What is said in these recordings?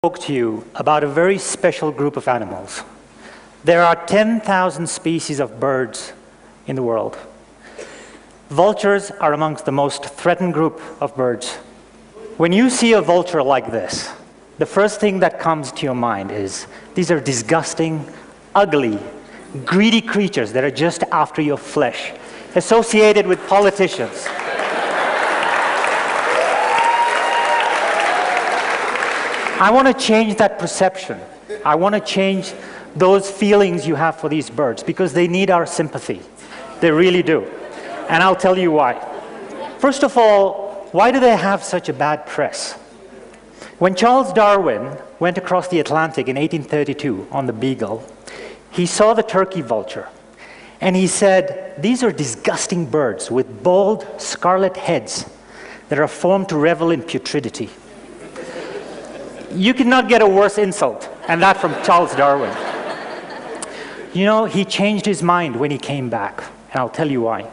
spoke to you about a very special group of animals. There are 10,000 species of birds in the world. Vultures are amongst the most threatened group of birds. When you see a vulture like this, the first thing that comes to your mind is these are disgusting, ugly, greedy creatures that are just after your flesh, associated with politicians. I want to change that perception. I want to change those feelings you have for these birds because they need our sympathy. They really do. And I'll tell you why. First of all, why do they have such a bad press? When Charles Darwin went across the Atlantic in 1832 on the Beagle, he saw the turkey vulture. And he said, these are disgusting birds with bald, scarlet heads that are formed to revel in putridity. You cannot get a worse insult, and that from Charles Darwin. You know, he changed his mind when he came back, and I'll tell you why.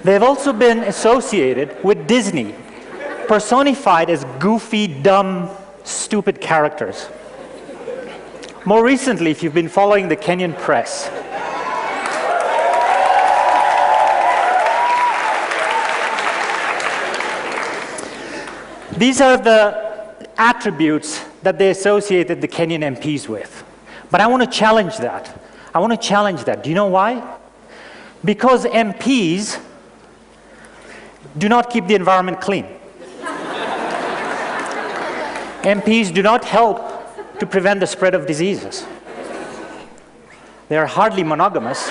They've also been associated with Disney, personified as goofy, dumb, stupid characters. More recently, if you've been following the Kenyan press, these are the attributes that they associated the Kenyan MPs with. But I want to challenge that. I want to challenge that. Do you know why? Because MPs do not keep the environment clean. MPs do not help to prevent the spread of diseases. They are hardly monogamous.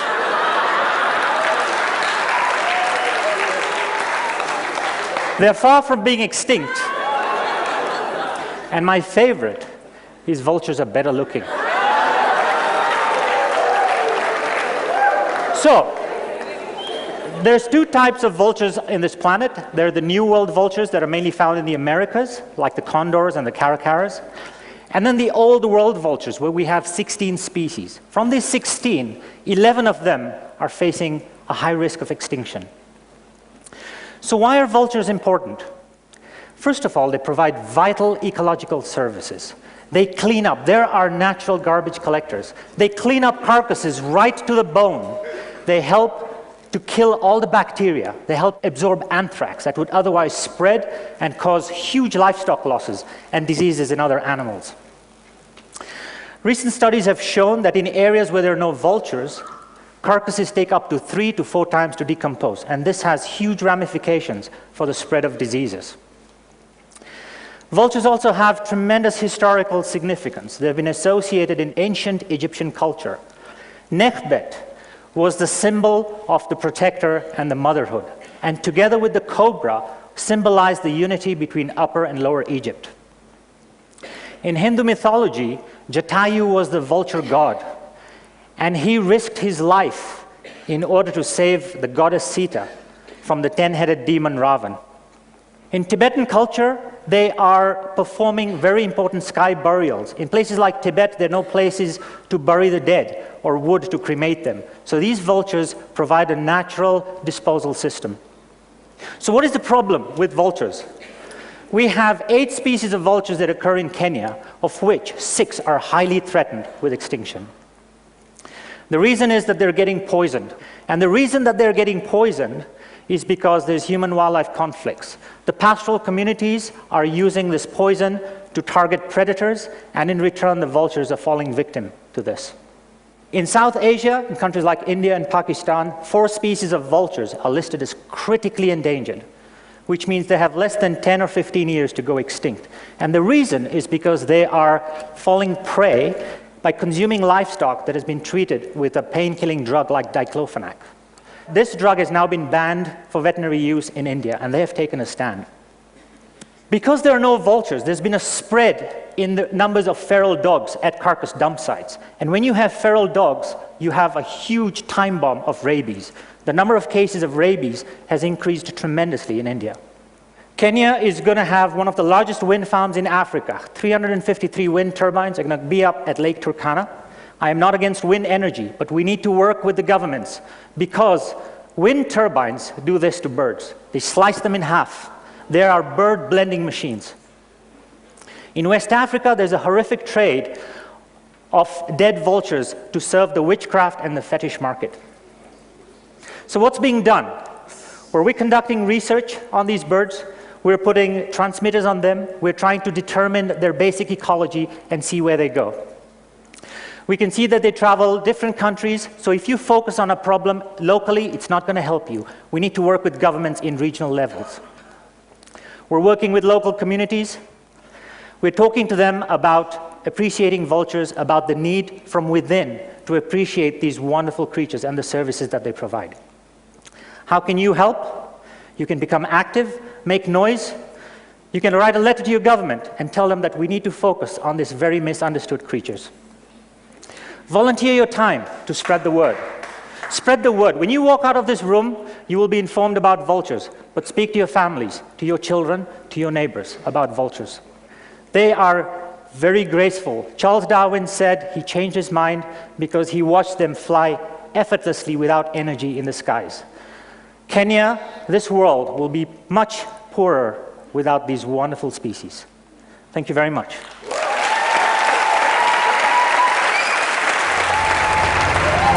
They're far from being extinct. And my favorite is vultures are better looking. So, there's two types of vultures in this planet. There are the New World vultures that are mainly found in the Americas, like the condors and the caracaras. And then the Old World vultures, where we have 16 species. From these 16, 11 of them are facing a high risk of extinction. So why are vultures important? First of all, they provide vital ecological services. They clean up. They're our natural garbage collectors. They clean up carcasses right to the bone. They help to kill all the bacteria. They help absorb anthrax that would otherwise spread and cause huge livestock losses and diseases in other animals. Recent studies have shown that in areas where there are no vultures, carcasses take up to 3 to 4 times to decompose, and this has huge ramifications for the spread of diseases. Vultures also have tremendous historical significance. They've been associated in ancient Egyptian culture. Nekhbet was the symbol of the protector and the motherhood, and together with the cobra, symbolized the unity between Upper and Lower Egypt. In Hindu mythology, Jatayu was the vulture god, and he risked his life in order to save the goddess Sita from the 10-headed demon Ravan. In Tibetan culture, they are performing very important sky burials. In places like Tibet, there are no places to bury the dead or wood to cremate them. So these vultures provide a natural disposal system. So what is the problem with vultures? We have 8 species of vultures that occur in Kenya, of which 6 are highly threatened with extinction. The reason is that they're getting poisoned. And the reason that they're getting poisoned is because there's human-wildlife conflicts. The pastoral communities are using this poison to target predators, and in return, the vultures are falling victim to this. In South Asia, in countries like India and Pakistan, 4 species of vultures are listed as critically endangered, which means they have less than 10 or 15 years to go extinct. And the reason is because they are falling prey by consuming livestock that has been treated with a pain-killing drug like diclofenac. This drug has now been banned for veterinary use in India, and they have taken a stand. Because there are no vultures, there's been a spread in the numbers of feral dogs at carcass dump sites. And when you have feral dogs, you have a huge time bomb of rabies. The number of cases of rabies has increased tremendously in India. Kenya is going to have one of the largest wind farms in Africa. 353 wind turbines are going to be up at Lake Turkana. I am not against wind energy, but we need to work with the governments because wind turbines do this to birds. They slice them in half. There are bird blending machines. In West Africa, there's a horrific trade of dead vultures to serve the witchcraft and the fetish market. So what's being done? We're conducting research on these birds. We're putting transmitters on them. We're trying to determine their basic ecology and see where they go. We can see that they travel different countries, so if you focus on a problem locally, it's not going to help you. We need to work with governments in regional levels. We're working with local communities. We're talking to them about appreciating vultures, about the need from within to appreciate these wonderful creatures and the services that they provide. How can you help? You can become active, make noise. You can write a letter to your government and tell them that we need to focus on these very misunderstood creatures. Volunteer your time to spread the word. Spread the word. When you walk out of this room, you will be informed about vultures, but speak to your families, to your children, to your neighbors about vultures. They are very graceful. Charles Darwin said he changed his mind because he watched them fly effortlessly without energy in the skies. Kenya, this world will be much poorer without these wonderful species. Thank you very much.